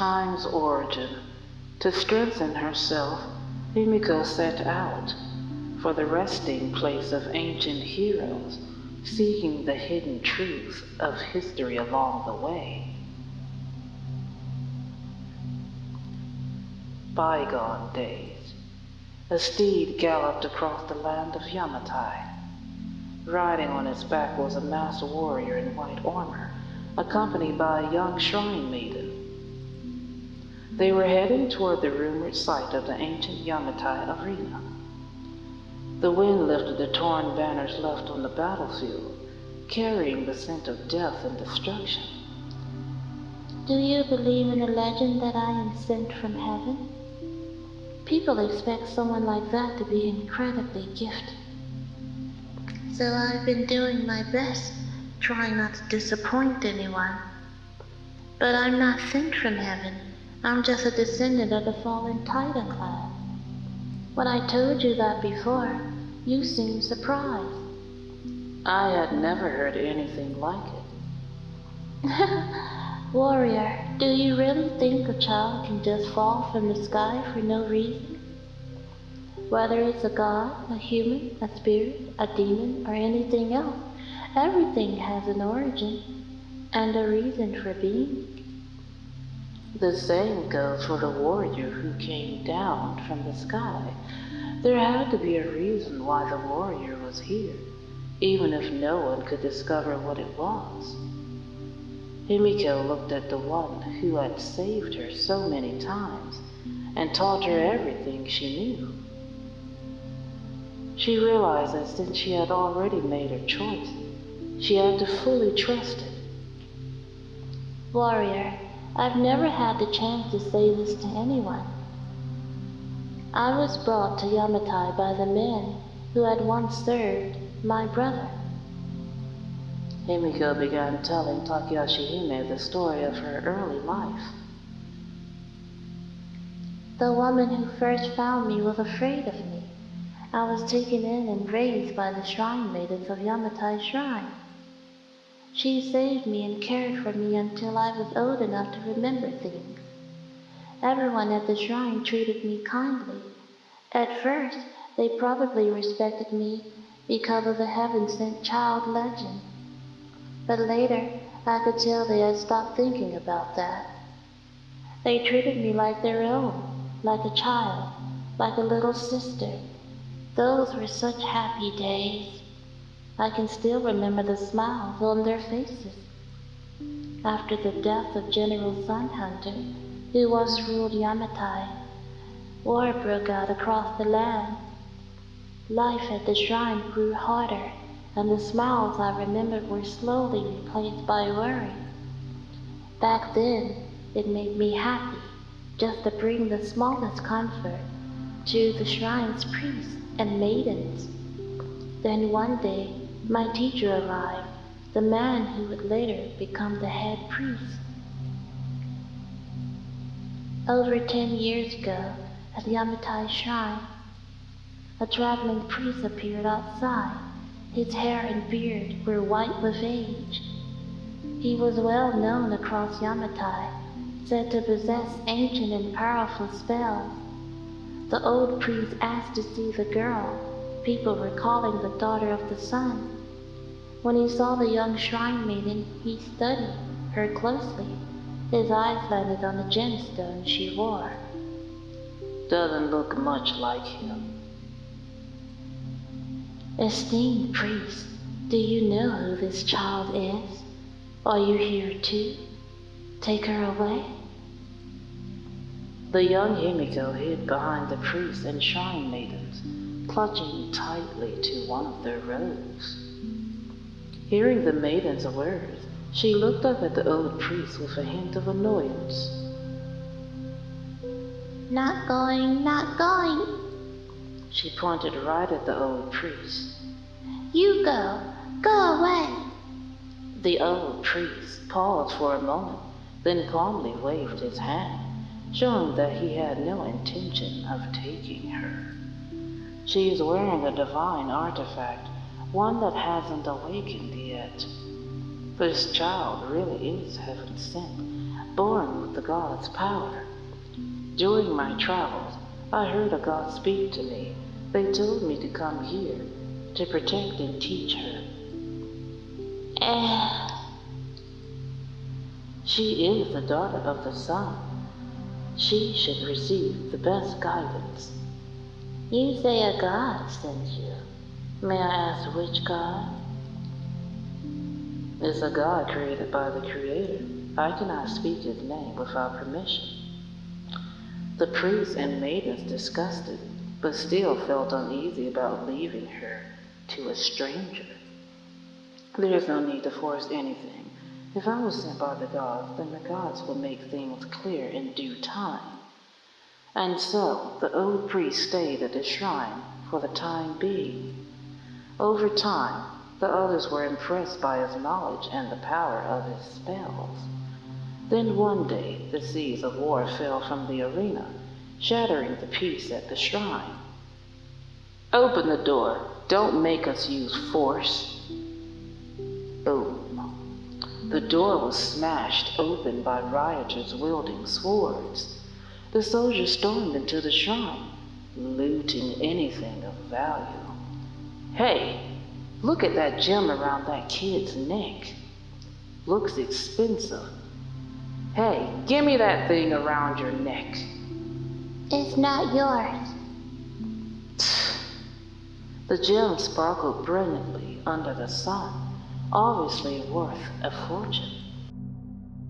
time's origin, to strengthen herself, Himiko set out for the resting place of ancient heroes, seeking the hidden truth of history along the way. Bygone days. A steed galloped across the land of Yamatai. Riding on its back was a masked warrior in white armor, accompanied by a young shrine maiden. They were heading toward the rumored site of the ancient Yamatai arena. The wind lifted the torn banners left on the battlefield, carrying the scent of death and destruction. Do you believe in the legend that I am sent from heaven? People expect someone like that to be incredibly gifted. So I've been doing my best, trying not to disappoint anyone. But I'm not sent from heaven. I'm just a descendant of the fallen Titan class. When I told you that before, you seemed surprised. I had never heard anything like it. Warrior, do you really think a child can just fall from the sky for no reason? Whether it's a god, a human, a spirit, a demon, or anything else, everything has an origin and a reason for being. The same goes for the warrior who came down from the sky. There had to be a reason why the warrior was here, even if no one could discover what it was. Himiko looked at the one who had saved her so many times and taught her everything she knew. She realized that since she had already made her choice, she had to fully trust it. Warrior, I've never had the chance to say this to anyone. I was brought to Yamatai by the men who had once served my brother. Himiko began telling Takashi Hime the story of her early life. The woman who first found me was afraid of me. I was taken in and raised by the shrine maidens of Yamatai Shrine. She saved me and cared for me until I was old enough to remember things. Everyone at the shrine treated me kindly. At first, they probably respected me because of the heaven-sent child legend. But later, I could tell they had stopped thinking about that. They treated me like their own, like a child, like a little sister. Those were such happy days. I can still remember the smiles on their faces. After the death of General Sunhunter, who once ruled Yamatai, war broke out across the land. Life at the shrine grew harder, and the smiles I remembered were slowly replaced by worry. Back then, it made me happy just to bring the smallest comfort to the shrine's priests and maidens. Then one day, my teacher arrived, the man who would later become the head priest. Over 10 years ago, at Yamatai Shrine, a traveling priest appeared outside. His hair and beard were white with age. He was well known across Yamatai, said to possess ancient and powerful spells. The old priest asked to see the girl people were calling the daughter of the sun. When he saw the young shrine maiden, he studied her closely. His eyes landed on the gemstone she wore. Doesn't look much like him. Esteemed priest, do you know who this child is? Are you here too? Take her away? The young Himiko hid behind the priests and shrine maidens, clutching tightly to one of their robes. Hearing the maiden's words, she looked up at the old priest with a hint of annoyance. Not going, not going. She pointed right at the old priest. You go away. The old priest paused for a moment, then calmly waved his hand, showing that he had no intention of taking her. She is wearing a divine artifact, one that hasn't awakened yet. This child really is heaven sent, born with the god's power. During my travels, I heard a god speak to me. They told me to come here to protect and teach her. She is the daughter of the sun. She should receive the best guidance. You say a god sent you. May I ask which god? It's a god created by the Creator. I cannot speak his name without permission. The priests and maidens discussed it, but still felt uneasy about leaving her to a stranger. There is no need to force anything. If I was sent by the gods, then the gods will make things clear in due time. And so, the old priest stayed at the shrine for the time being. Over time, the others were impressed by his knowledge and the power of his spells. Then one day, the seas of war fell from the arena, shattering the peace at the shrine. Open the door. Don't make us use force. Boom. The door was smashed open by rioters wielding swords. The soldiers stormed into the shrine, looting anything of value. Hey, look at that gem around that kid's neck. Looks expensive. Hey, give me that thing around your neck. It's not yours. The gem sparkled brilliantly under the sun, obviously worth a fortune.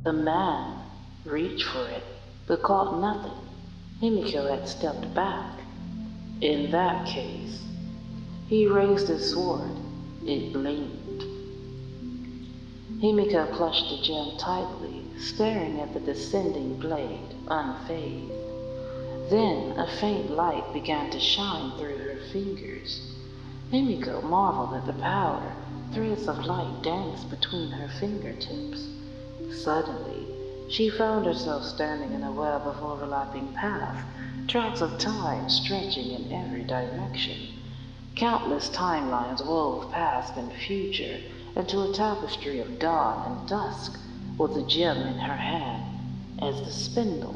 The man reached for it, but caught nothing. Himiko had stepped back. In that case, he raised his sword. It gleamed. Himiko clutched the gem tightly, staring at the descending blade, unfazed. Then a faint light began to shine through her fingers. Himiko marveled at the power. Threads of light danced between her fingertips. Suddenly, she found herself standing in a web of overlapping paths, tracks of time stretching in every direction. Countless timelines wove past and future into a tapestry of dawn and dusk, with the gem in her hand as the spindle.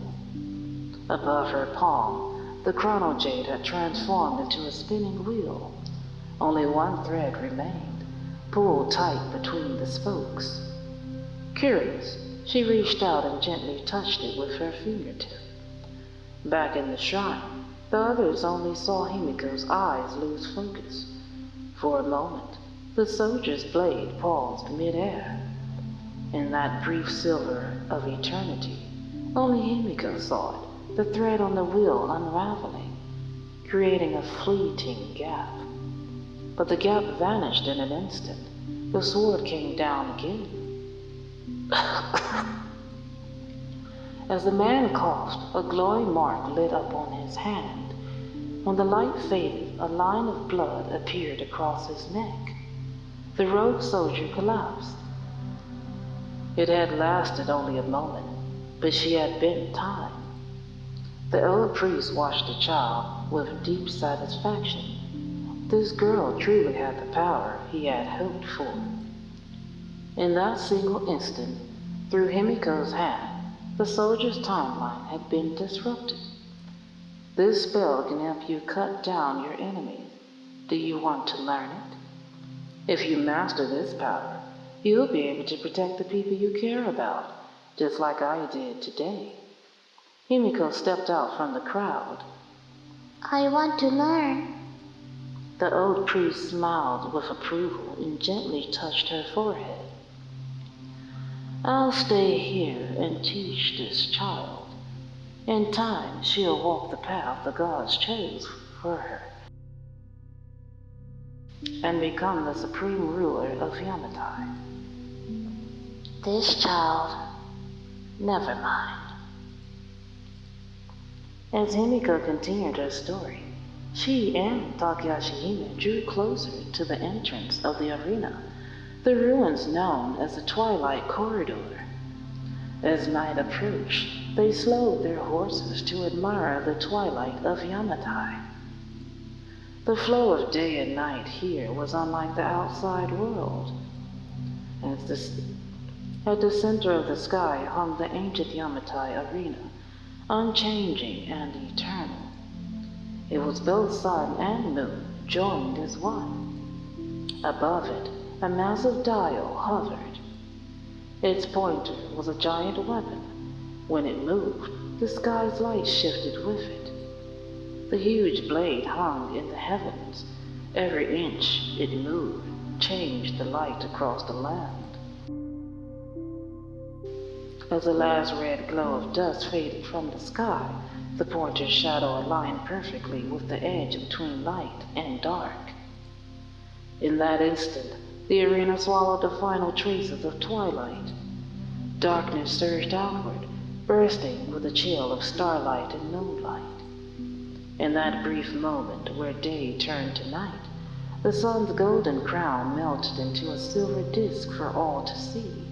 Above her palm, the chrono jade had transformed into a spinning wheel. Only one thread remained, pulled tight between the spokes. Curious, she reached out and gently touched it with her fingertip. Back in the shrine, the others only saw Himiko's eyes lose focus. For a moment, the soldier's blade paused mid-air. In that brief silver of eternity, only Himiko saw it, the thread on the wheel unraveling, creating a fleeting gap. But the gap vanished in an instant. The sword came down again. As the man coughed, a glowing mark lit up on his hand. When the light faded, a line of blood appeared across his neck. The rogue soldier collapsed. It had lasted only a moment, but she had bent time. The old priest watched the child with deep satisfaction. This girl truly had the power he had hoped for. In that single instant, through Himiko's hand, the soldier's timeline had been disrupted. This spell can help you cut down your enemies. Do you want to learn it? If you master this power, you'll be able to protect the people you care about, just like I did today. Himiko stepped out from the crowd. I want to learn. The old priest smiled with approval and gently touched her forehead. I'll stay here and teach this child. In time, she'll walk the path the gods chose for her and become the supreme ruler of Yamatai. This child, never mind. As Himiko continued her story, she and Takahashi Hime drew closer to the entrance of the arena, the ruins known as the Twilight Corridor. As night approached, they slowed their horses to admire the twilight of Yamatai. The flow of day and night here was unlike the outside world. At the center of the sky hung the ancient Yamatai arena, unchanging and eternal. It was both sun and moon joined as one. Above it, a massive dial hovered. Its pointer was a giant weapon. When it moved, the sky's light shifted with it. The huge blade hung in the heavens. Every inch it moved changed the light across the land. As the last red glow of dust faded from the sky, the pointer's shadow aligned perfectly with the edge between light and dark. In that instant, the arena swallowed the final traces of twilight. Darkness surged outward, bursting with a chill of starlight and moonlight. In that brief moment where day turned to night, the sun's golden crown melted into a silver disk for all to see.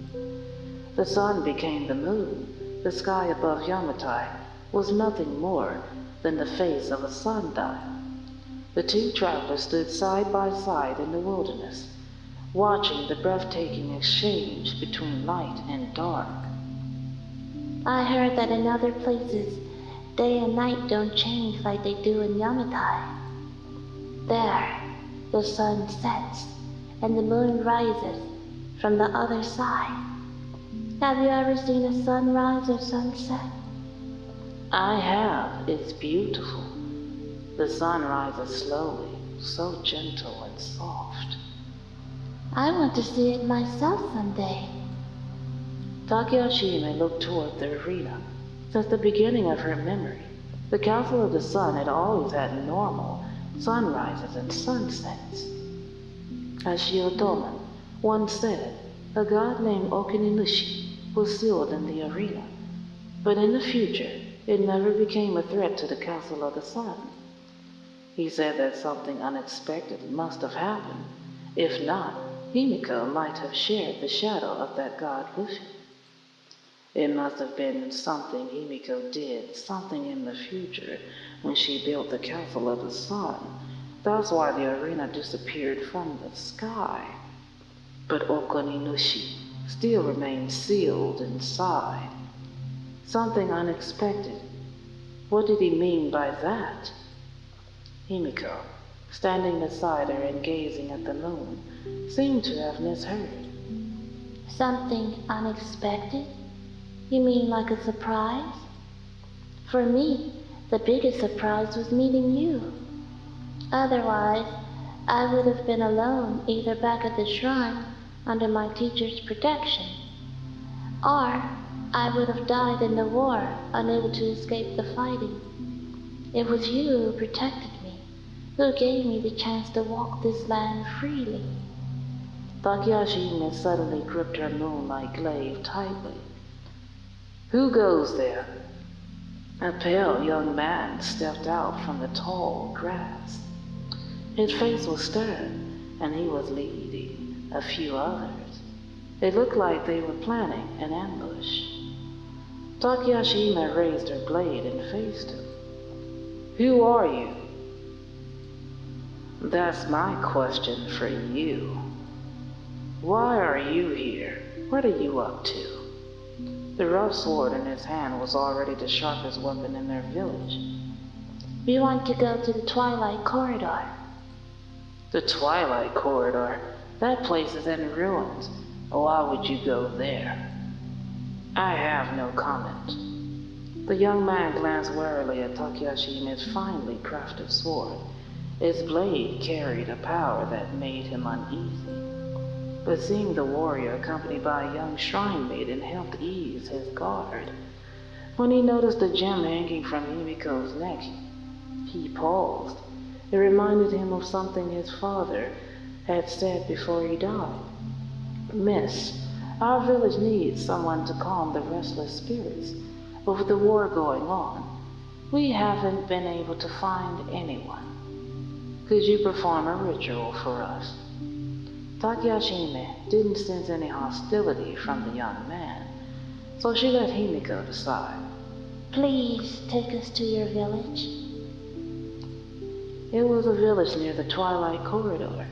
The sun became the moon. The sky above Yamatai was nothing more than the face of a sundial. The two travelers stood side by side in the wilderness, watching the breathtaking exchange between light and dark. I heard that in other places, day and night don't change like they do in Yamatai. There, the sun sets and the moon rises from the other side. Have you ever seen a sunrise or sunset? I have. It's beautiful. The sun rises slowly, so gentle and soft. I want to see it myself someday. Takayashime looked toward the arena. Since the beginning of her memory, the Council of the Sun had always had normal sunrises and sunsets. As Shiotoman once said, a god named Okininushi was sealed in the arena. But in the future, it never became a threat to the Council of the Sun. He said that something unexpected must have happened. If not, Himiko might have shared the shadow of that god with him. It must have been something Himiko did, something in the future, when she built the Council of the Sun. That's why the arena disappeared from the sky. But Okoninushi still remained sealed inside. Something unexpected. What did he mean by that? Himiko, standing beside her and gazing at the moon, seemed to have misheard. Something unexpected? You mean like a surprise? For me, the biggest surprise was meeting you. Otherwise, I would have been alone, either back at the shrine under my teacher's protection, or I would have died in the war, unable to escape the fighting. It was you who protected me, who gave me the chance to walk this land freely. Takayashime suddenly gripped her moonlight glaive tightly. Who goes there? A pale young man stepped out from the tall grass. His face was stern, and he was leading a few others. It looked like they were planning an ambush. Takayashime raised her blade and faced him. Who are you? That's my question for you. Why are you here? What are you up to? The rough sword in his hand was already the sharpest weapon in their village. We want to go to the Twilight Corridor. The Twilight Corridor? That place is in ruins. Why would you go there? I have no comment. The young man glanced warily at Takayashime's finely crafted sword. Its blade carried a power that made him uneasy. But seeing the warrior accompanied by a young shrine maiden helped ease his guard. When he noticed the gem hanging from Himiko's neck, he paused. It reminded him of something his father had said before he died. Miss, our village needs someone to calm the restless spirits, but with the war going on, we haven't been able to find anyone. Could you perform a ritual for us? Takayashime didn't sense any hostility from the young man, so she let Himiko decide. Please take us to your village. It was a village near the Twilight Corridor.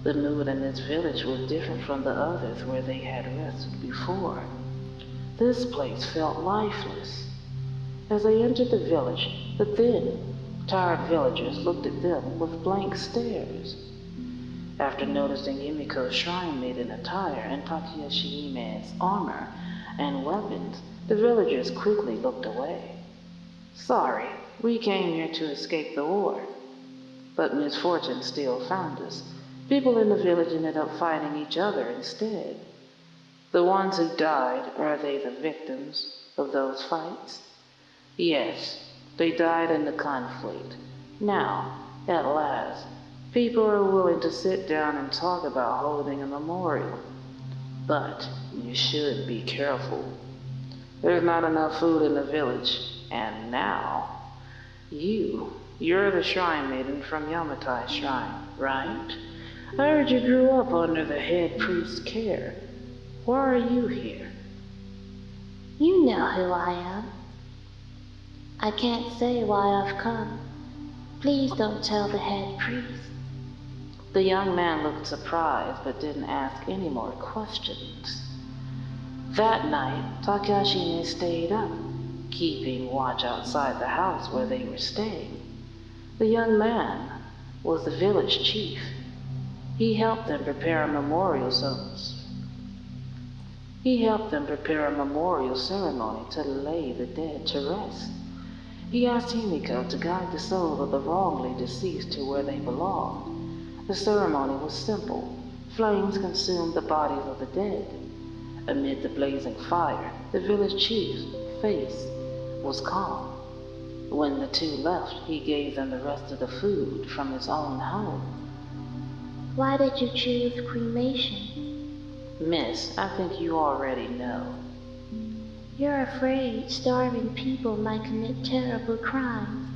The mood in this village was different from the others where they had rested before. This place felt lifeless. As they entered the village, the thin, tired villagers looked at them with blank stares. After noticing Himiko's shrine maiden attire and Takashi Hime's armor and weapons, the villagers quickly looked away. Sorry, we came here to escape the war. But misfortune still found us. People in the village ended up fighting each other instead. The ones who died, are they the victims of those fights? Yes, they died in the conflict. Now, at last, people are willing to sit down and talk about holding a memorial. But you should be careful. There's not enough food in the village, and now, you're the shrine maiden from Yamatai Shrine, right? I heard you grew up under the head priest's care. Why are you here? You know who I am. I can't say why I've come. Please don't tell the head priest. The young man looked surprised but didn't ask any more questions. That night, Takashi stayed up, keeping watch outside the house where they were staying. The young man was the village chief. He helped them prepare a memorial ceremony to lay the dead to rest. He asked Himiko to guide the souls of the wrongly deceased to where they belonged. The ceremony was simple. Flames consumed the bodies of the dead. Amid the blazing fire, the village chief's face was calm. When the two left, he gave them the rest of the food from his own home. Why did you choose cremation? Miss, I think you already know. You're afraid starving people might commit terrible crimes.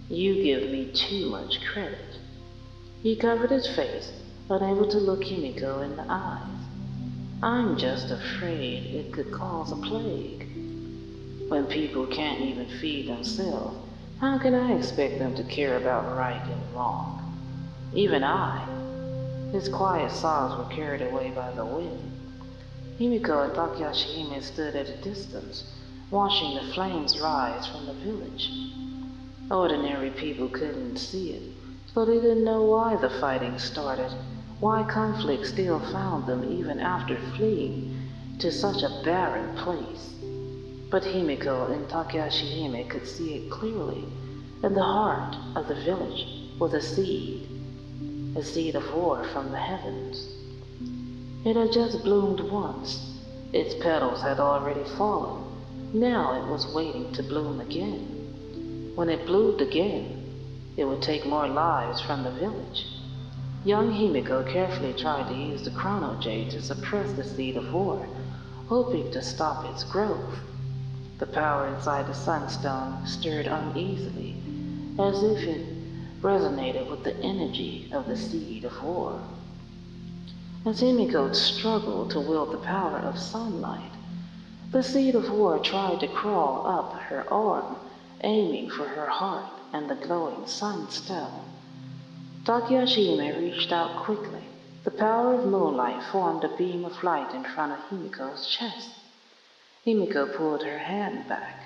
You give me too much credit. He covered his face, unable to look Himiko in the eyes. I'm just afraid it could cause a plague. When people can't even feed themselves, how can I expect them to care about right and wrong? Even I. His quiet sobs were carried away by the wind. Himiko and Takashi Hime stood at a distance, watching the flames rise from the village. Ordinary people couldn't see it, so they didn't know why the fighting started, why conflict still found them even after fleeing to such a barren place. But Himiko and Takashi Hime could see it clearly. In the heart of the village was a seed of war from the heavens. It had just bloomed once. Its petals had already fallen. Now it was waiting to bloom again. When it bloomed again, it would take more lives from the village. Young Himiko carefully tried to use the chrono jade to suppress the seed of war, hoping to stop its growth. The power inside the sunstone stirred uneasily, as if it resonated with the energy of the seed of war. As Himiko struggled to wield the power of sunlight, the seed of war tried to crawl up her arm, aiming for her heart and the glowing sunstone. Takashi reached out quickly. The power of moonlight formed a beam of light in front of Himiko's chest. Himiko pulled her hand back.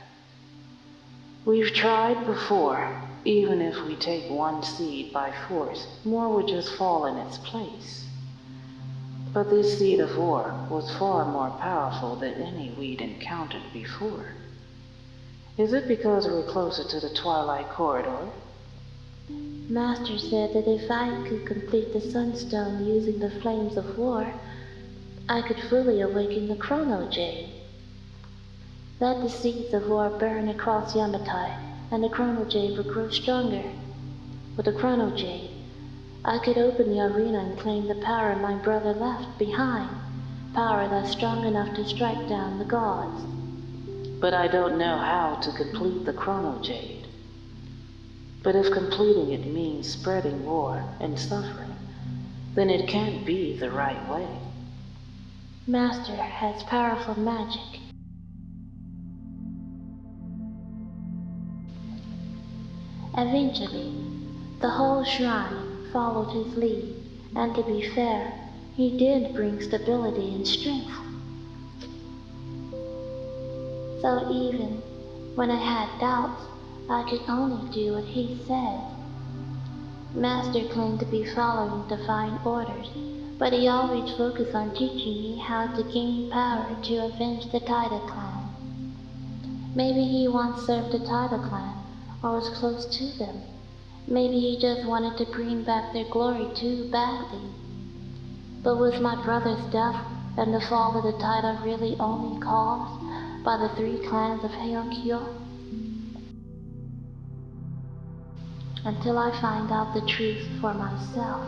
We've tried before. Even if we take one seed by force, more would just fall in its place. But this seed of war was far more powerful than any we'd encountered before. Is it because we're closer to the Twilight Corridor? Master said that if I could complete the sunstone using the flames of war, I could fully awaken the chrono jade. Let the seeds of war burn across Yamatai, and the chrono jade would grow stronger. With the chrono jade, I could open the arena and claim the power my brother left behind, power that's strong enough to strike down the gods. But I don't know how to complete the chrono jade. But if completing it means spreading war and suffering, then it can't be the right way. Master has powerful magic. Eventually, the whole shrine followed his lead, and to be fair, he did bring stability and strength. So even when I had doubts, I could only do what he said. Master claimed to be following divine orders, but he always focused on teaching me how to gain power to avenge the Taida clan. Maybe he once served the Taida clan, or was close to them. Maybe he just wanted to bring back their glory too badly. But was my brother's death and the fall of the Taida really only caused by the 3 clans of Heian-kyo? Until I find out the truth for myself,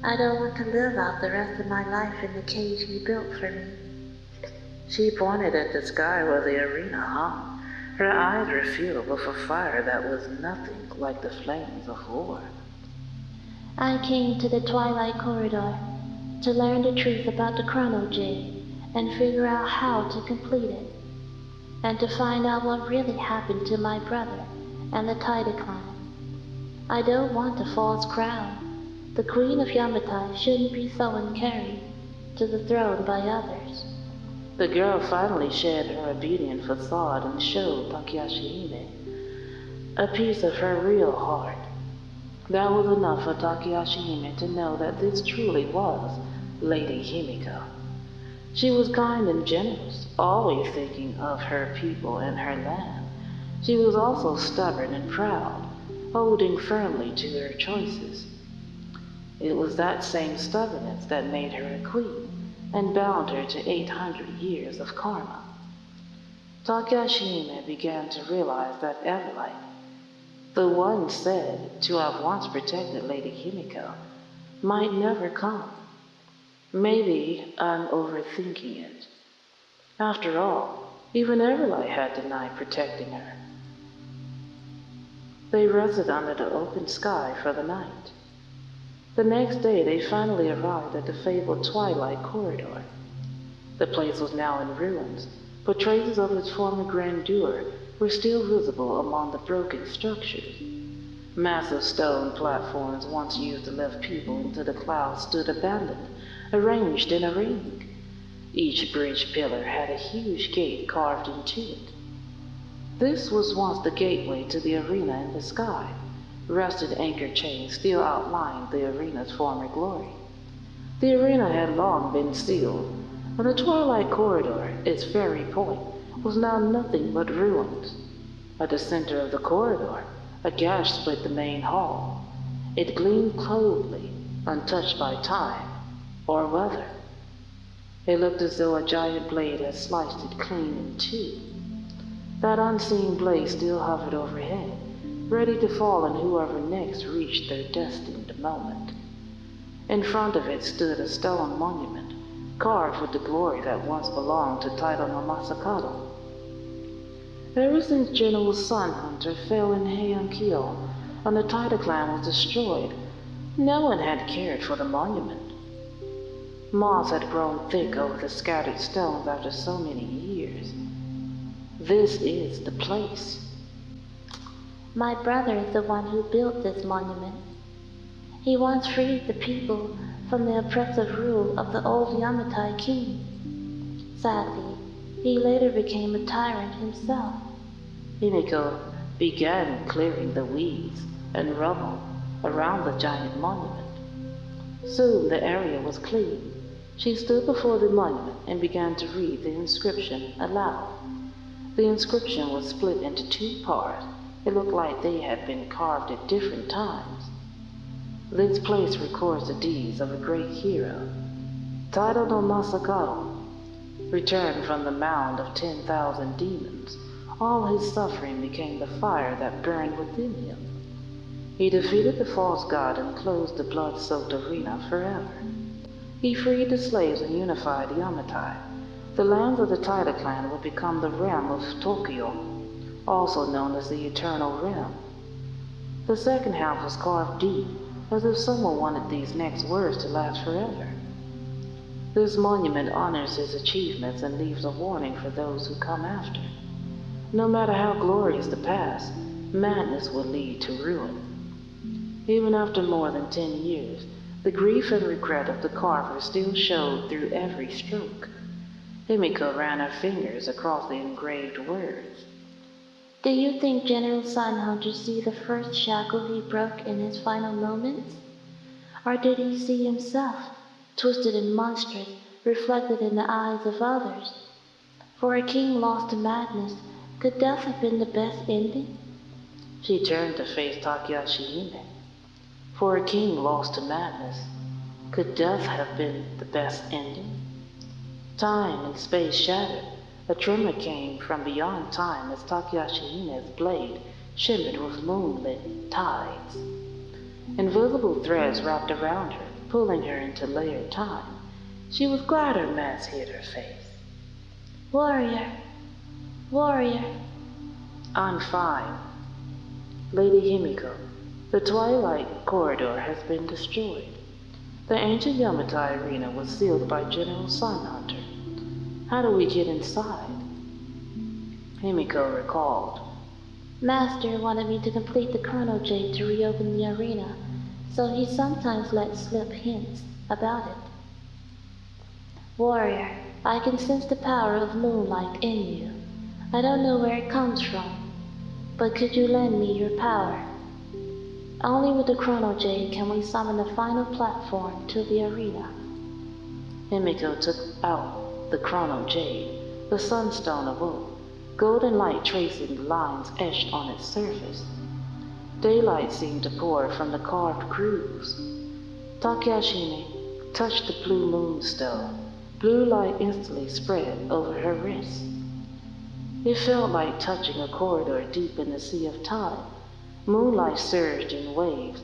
I don't want to live out the rest of my life in the cage he built for me. She pointed at the sky where the arena hung. Her eyes were filled with a fire that was nothing like the flames of war. I came to the Twilight Corridor to learn the truth about the Chrono Jade and figure out how to complete it, and to find out what really happened to my brother and the Taida clan. I don't want a false crown. The Queen of Yamatai shouldn't be someone carried to the throne by others. The girl finally shed her obedient facade and showed Takashi Hime a piece of her real heart. That was enough for Takashi Hime to know that this truly was Lady Himiko. She was kind and generous, always thinking of her people and her land. She was also stubborn and proud, holding firmly to her choices. It was that same stubbornness that made her a queen and bound her to 800 years of karma. Takashi Hime began to realize that Everlight, the one said to have once protected Lady Himiko, might never come. Maybe I'm overthinking it. After all, even Everlight had denied protecting her. They rested under the open sky for the night. The next day they finally arrived at the fabled Twilight Corridor. The place was now in ruins, but traces of its former grandeur were still visible among the broken structures. Massive stone platforms once used to lift people into the clouds stood abandoned, arranged in a ring. Each bridge pillar had a huge gate carved into it. This was once the gateway to the arena in the sky. Rusted anchor chains still outlined the arena's former glory. The arena had long been sealed, and the Twilight Corridor, its very point, was now nothing but ruins. At the center of the corridor, a gash split the main hall. It gleamed coldly, untouched by time or weather. It looked as though a giant blade had sliced it clean in two. That unseen blade still hovered overhead, ready to fall on whoever next reached their destined moment. In front of it stood a stone monument, carved with the glory that once belonged to Taida no Masakado. Ever since General Sun Hunter fell in Heian-kyo and the Taida clan was destroyed, no one had cared for the monument. Moss had grown thick over the scattered stones after so many years. This is the place. My brother is the one who built this monument. He once freed the people from the oppressive rule of the old Yamatai king. Sadly, he later became a tyrant himself. Himiko began clearing the weeds and rubble around the giant monument. Soon the area was clean. She stood before the monument and began to read the inscription aloud. The inscription was split into 2 parts. It looked like they had been carved at different times. This place records the deeds of a great hero. Taida no Masakado returned from the mound of 10,000 demons. All his suffering became the fire that burned within him. He defeated the false god and closed the blood-soaked arena forever. He freed the slaves and unified Yamatai. The lands of the Taida clan would become the realm of Tokyo, also known as the Eternal Realm. The second half was carved deep, as if someone wanted these next words to last forever. This monument honors his achievements and leaves a warning for those who come after. No matter how glorious the past, madness will lead to ruin. Even after more than 10 years, The grief and regret of the carver still showed through every stroke. Himiko ran her fingers across the engraved words. Do you think General Sunhunter see the first shackle he broke in his final moments? Or did he see himself, twisted and monstrous, reflected in the eyes of others? For a king lost to madness, could death have been the best ending? She turned to face Takayashi Hime. For a king lost to madness, could death have been the best ending? Time and space shattered. A tremor came from beyond time as Takayashi Hime's blade shimmered with moonlit tides. Invisible threads wrapped around her, pulling her into layered time. She was glad her mask hid her face. Warrior, warrior. I'm fine. Lady Himiko, the Twilight Corridor has been destroyed. The ancient Yamatai arena was sealed by General Sunhunter. How do we get inside? Himiko recalled. Master wanted me to complete the Chrono Jade to reopen the arena, so he sometimes let slip hints about it. Warrior, I can sense the power of moonlight in you. I don't know where it comes from, but could you lend me your power? Only with the Chrono Jade can we summon the final platform to the arena. Himiko took out the Chrono Jade. The sunstone awoke, golden light tracing the lines etched on its surface. Daylight seemed to pour from the carved grooves. Takayashi touched the blue moonstone. Blue light instantly spread over her wrist. It felt like touching a corridor deep in the sea of time. Moonlight surged in waves,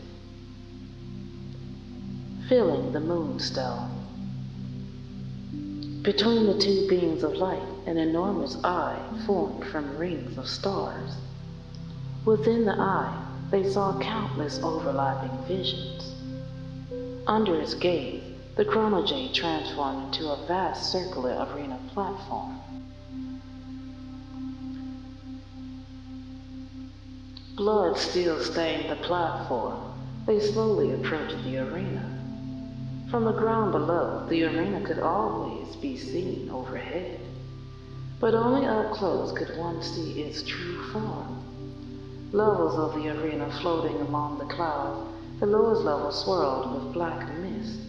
filling the moonstone. Between the two beams of light, an enormous eye formed from rings of stars. Within the eye, they saw countless overlapping visions. Under its gaze, the Chrono Jade transformed into a vast circular arena platform. Blood still stained the platform. They slowly approached the arena. From the ground below, the arena could always be seen overhead. But only up close could one see its true form. Levels of the arena floating among the clouds, the lowest level swirled with black mist.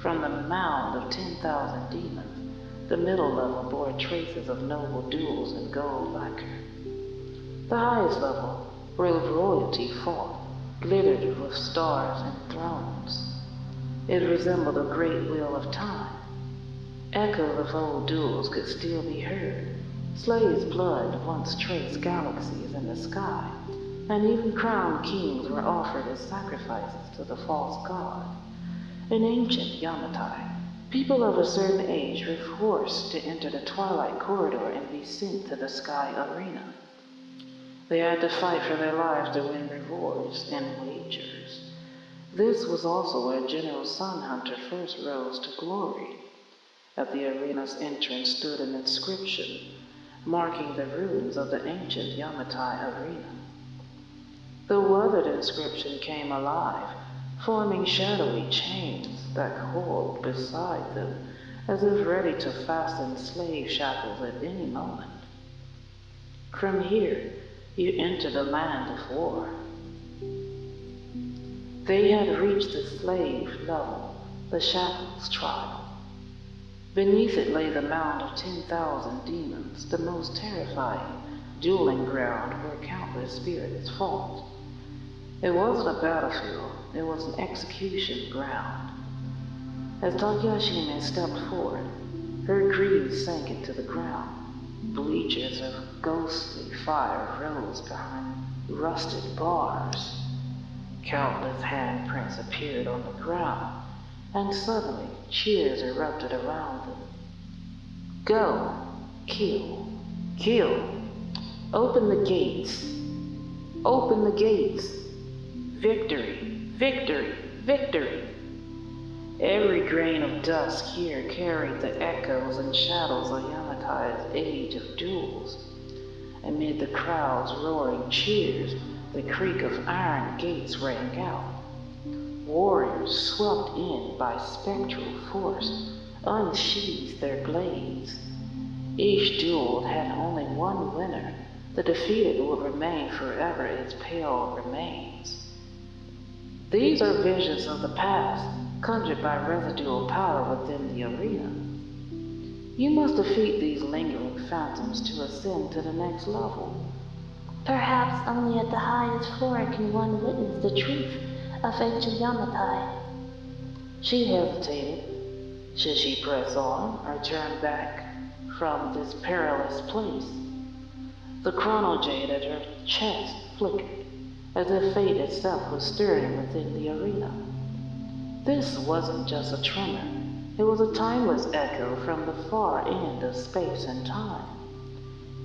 From the mound of 10,000 demons, the middle level bore traces of noble duels in gold lacquer. The highest level, where royalty fought, glittered with stars and thrones. It resembled a great wheel of time. Echoes of old duels could still be heard. Slaves' blood once traced galaxies in the sky, and even crowned kings were offered as sacrifices to the false god. In ancient Yamatai, people of a certain age were forced to enter the Twilight Corridor and be sent to the Sky Arena. They had to fight for their lives to win rewards and wagers. This was also where General Sunhunter first rose to glory. At the arena's entrance stood an inscription marking the ruins of the ancient Yamatai arena. The weathered inscription came alive, forming shadowy chains that coiled beside them, as if ready to fasten slave shackles at any moment. From here, you enter the land of war. They had reached the slave level, the shackles trial. Beneath it lay the mound of 10,000 demons, the most terrifying dueling ground where countless spirits fought. It wasn't a battlefield, it was an execution ground. As Takayashi stepped forward, her greaves sank into the ground. Bleachers of ghostly fire rose behind rusted bars. Countless handprints appeared on the ground, and suddenly cheers erupted around them. Go! Kill! Kill! Open the gates! Open the gates! Victory! Victory! Victory! Every grain of dust here carried the echoes and shadows of Yamatai's age of duels. Amid the crowd's roaring cheers, the creak of iron gates rang out. Warriors warriors, swept in by spectral force, unsheathed their blades. Each duel had only one winner. The defeated would remain forever its pale remains. These are visions of the past, conjured by residual power within the arena. You must defeat these lingering phantoms to ascend to the next level. Perhaps only at the highest floor can one witness the truth of ancient Yamatai. She hesitated. Should she press on or turn back from this perilous place? The chrono jade at her chest flickered, as if fate itself was stirring within the arena. This wasn't just a tremor. It was a timeless echo from the far end of space and time.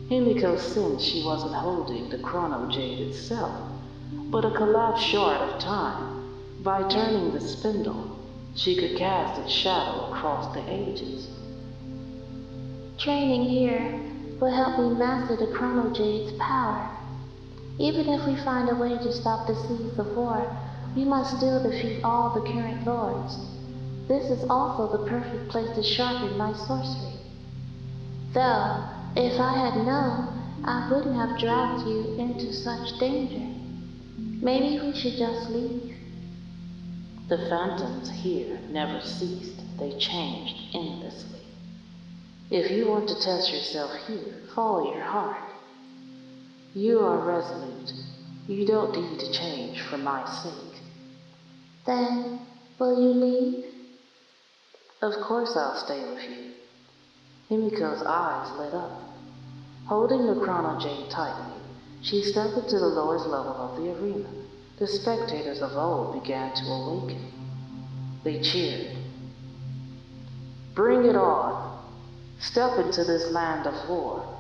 Himiko sensed she wasn't holding the chrono jade itself, but a collapsed shard of time. By turning the spindle, she could cast its shadow across the ages. Training here will help me master the chrono jade's power. Even if we find a way to stop the seas of war, we must still defeat all the current lords. This is also the perfect place to sharpen my sorcery. Though, if I had known, I wouldn't have dragged you into such danger. Maybe we should just leave. The phantoms here never ceased. They changed endlessly. If you want to test yourself here, follow your heart. You are resolute. You don't need to change for my sake. Then, will you leave? Of course I'll stay with you. Himiko's eyes lit up. Holding the chrono jade tightly, she stepped into the lowest level of the arena. The spectators of old began to awaken. They cheered. Bring it on. Step into this land of war.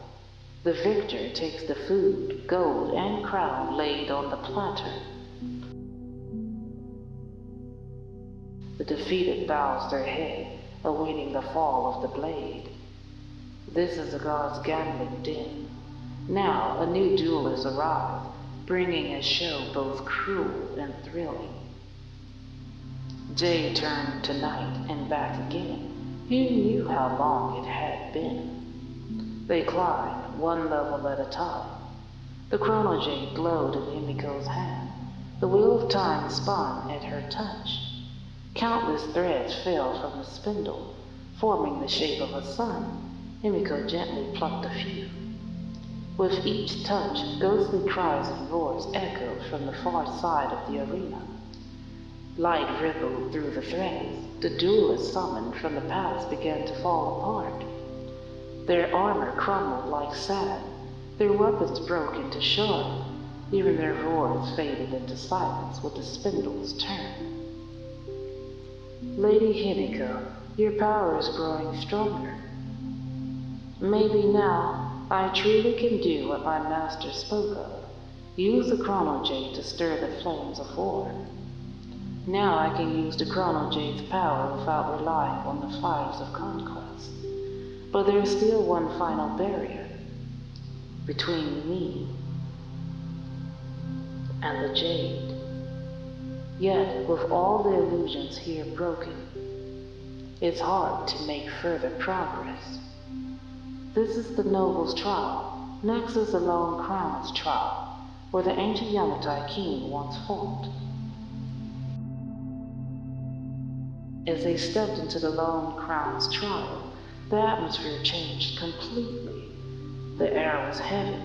The victor takes the food, gold, and crown laid on the platter. The defeated bows their head, awaiting the fall of the blade. This is the god's gambling den. Now a new duelist arrived, bringing a show both cruel and thrilling. Jade turned to night and back again. He knew how long it had been. They climbed one level at a time. The chrono jade glowed in Himiko's hand. The wheel of time spun at her touch. Countless threads fell from the spindle, forming the shape of a sun. Himiko gently plucked a few. With each touch, ghostly cries and roars echoed from the far side of the arena. Light rippled through the threads. The duelists summoned from the past began to fall apart. Their armor crumbled like sand. Their weapons broke into shards. Even their roars faded into silence with the spindles turned. Lady Himiko, your power is growing stronger. Maybe now I truly can do what my master spoke of. Use the chrono jade to stir the flames of war. Now I can use the chrono jade's power without relying on the fires of conquest. But there is still one final barrier between me and the jade. Yet, with all the illusions here broken, it's hard to make further progress. This is the noble's trial. Next is the Lone Crown's trial, where the ancient Yamatai king once fought. As they stepped into the Lone Crown's trial, the atmosphere changed completely. The air was heavy.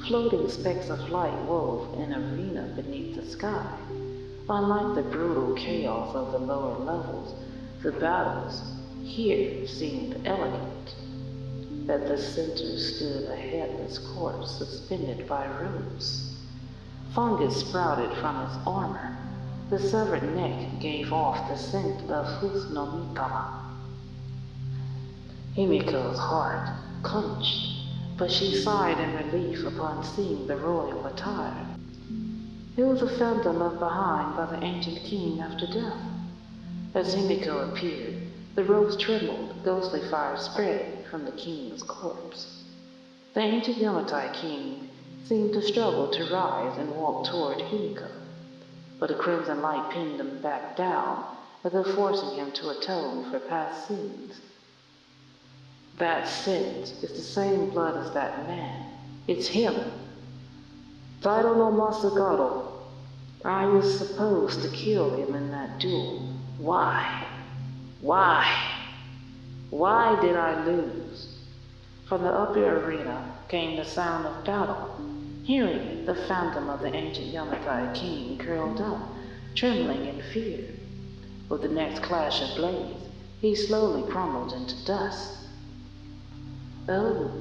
Floating specks of light wove an arena beneath the sky. Unlike the brutal chaos of the lower levels, the battles here seemed elegant. At the center stood a headless corpse suspended by ropes. Fungus sprouted from its armor. The severed neck gave off the scent of Fusnomitama. Himiko's heart clenched, but she sighed in relief upon seeing the royal attire. It was a phantom left behind by the ancient king after death. As Himiko appeared, the ropes trembled, ghostly fire spread from the king's corpse. The ancient Yamatai king seemed to struggle to rise and walk toward Himiko. but the crimson light pinned him back down, as if forcing him to atone for past sins. That sins is the same blood as that man. It's him. Tairo no Masakado. I was supposed to kill him in that duel. Why? Why? Why did I lose? From the upper arena came the sound of battle. Hearing it, the phantom of the ancient Yamatai king curled up, trembling in fear. With the next clash of blades, he slowly crumbled into dust. Oh,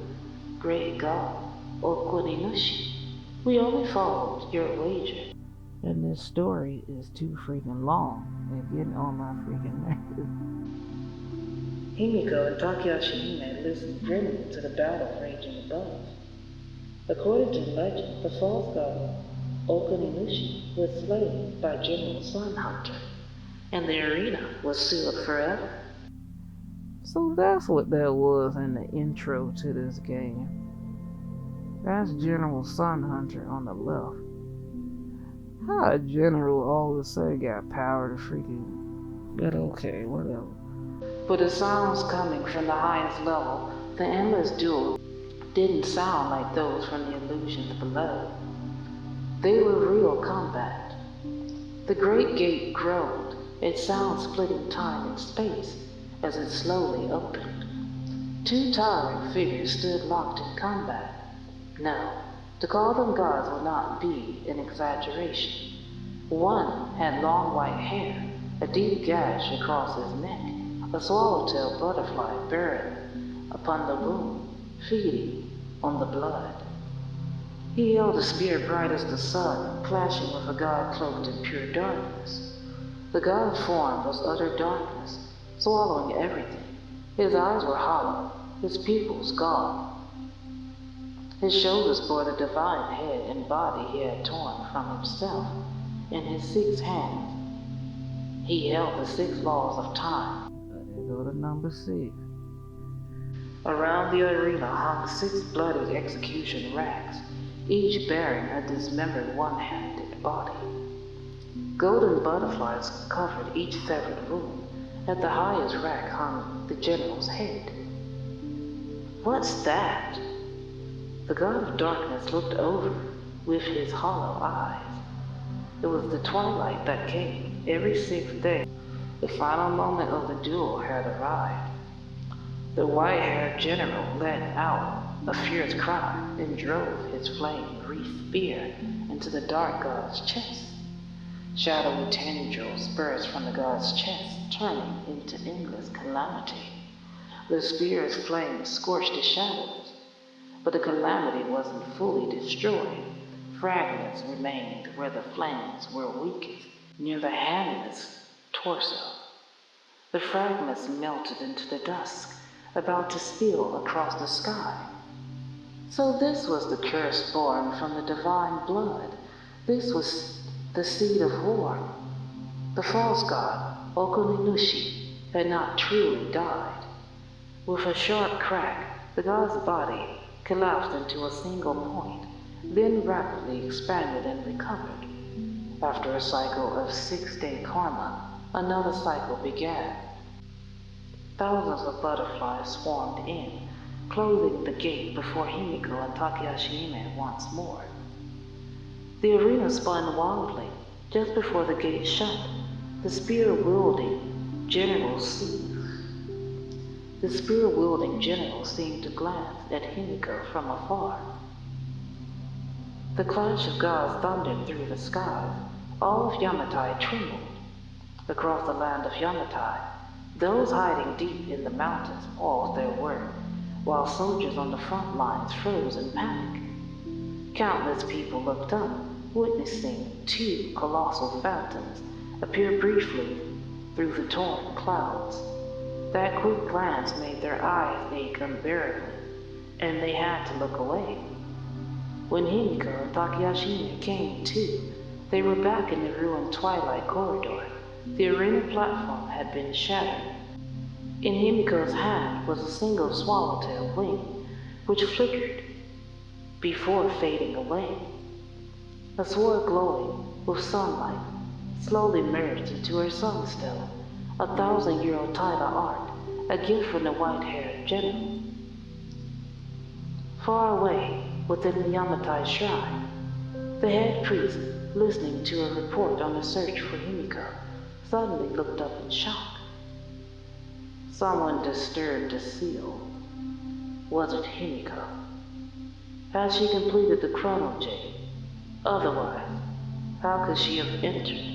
great God, Okuninushi, we only followed your wager. And this story is too freaking long and getting on my freaking nerves. Himiko and Takayashi Hime listened grimly to the battle raging above. According to legend, the false god Okuninushi was slain by General Sun Hunter, and the arena was sealed forever. So that's what that was in the intro to this game. That's General Sun Hunter on the left. How a general all of a sudden got power to freaking... But okay, whatever. But the sounds coming from the highest level, the endless duel, didn't sound like those from the illusions below. They were real combat. The great gate groaned, its sound splitting time and space as it slowly opened. Two towering figures stood locked in combat. No, to call them gods would not be an exaggeration. One had long white hair, a deep gash across his neck, a swallowtail butterfly buried upon the wound, feeding on the blood. He held a spear bright as the sun, clashing with a god cloaked in pure darkness. The god's form was utter darkness, swallowing everything. His eyes were hollow, his pupils gone. His shoulders bore the divine head and body he had torn from himself. In his 6 hands, he held the 6 laws of time. There go to number 6. Around the arena hung 6 bloody execution racks, each bearing a dismembered one-handed body. Golden butterflies covered each severed wound. At the highest rack hung the general's head. What's that? The god of darkness looked over with his hollow eyes. It was the twilight that came every 6th day. The final moment of the duel had arrived. The white-haired general let out a fierce cry and drove his flame-wreathed spear into the dark god's chest. Shadowy tendrils burst from the god's chest, turning into endless calamity. The spear's flames scorched the shadows, but the calamity wasn't fully destroyed. Fragments remained where the flames were weakest, near the handless torso. The fragments melted into the dusk, about to spill across the sky. So this was the curse born from the divine blood. This was the seed of war. The false god, Okuninushi, had not truly died. With a sharp crack, the god's body collapsed into a single point, then rapidly expanded and recovered. After a cycle of 6-day karma, another cycle began. Thousands of butterflies swarmed in, closing the gate before Himiko and Takayashi Hime once more. The arena spun wildly. Just before the gate shut, the spear-wielding general seemed to glance at Himiko from afar. The clash of gods thundered through the skies. All of Yamatai trembled. Across the land of Yamatai, those hiding deep in the mountains paused their work, while soldiers on the front lines froze in panic. Countless people looked up, witnessing 2 colossal phantoms appear briefly through the torn clouds. That quick glance made their eyes ache unbearably, and they had to look away. When Himiko and Takayashi came to, they were back in the ruined twilight corridor. The arena platform had been shattered. In Himiko's hand was a single swallowtail wing, which flickered before fading away. A sword glowing with sunlight, slowly merged into her sun stela, a 1,000-year-old Taira art, a gift from the white-haired general. Far away, within the Yamatai shrine, the head priest, listening to a report on the search for Himiko, suddenly looked up in shock. Someone disturbed the seal. Was it Himiko? Had she completed the chrono jade? Otherwise, how could she have entered?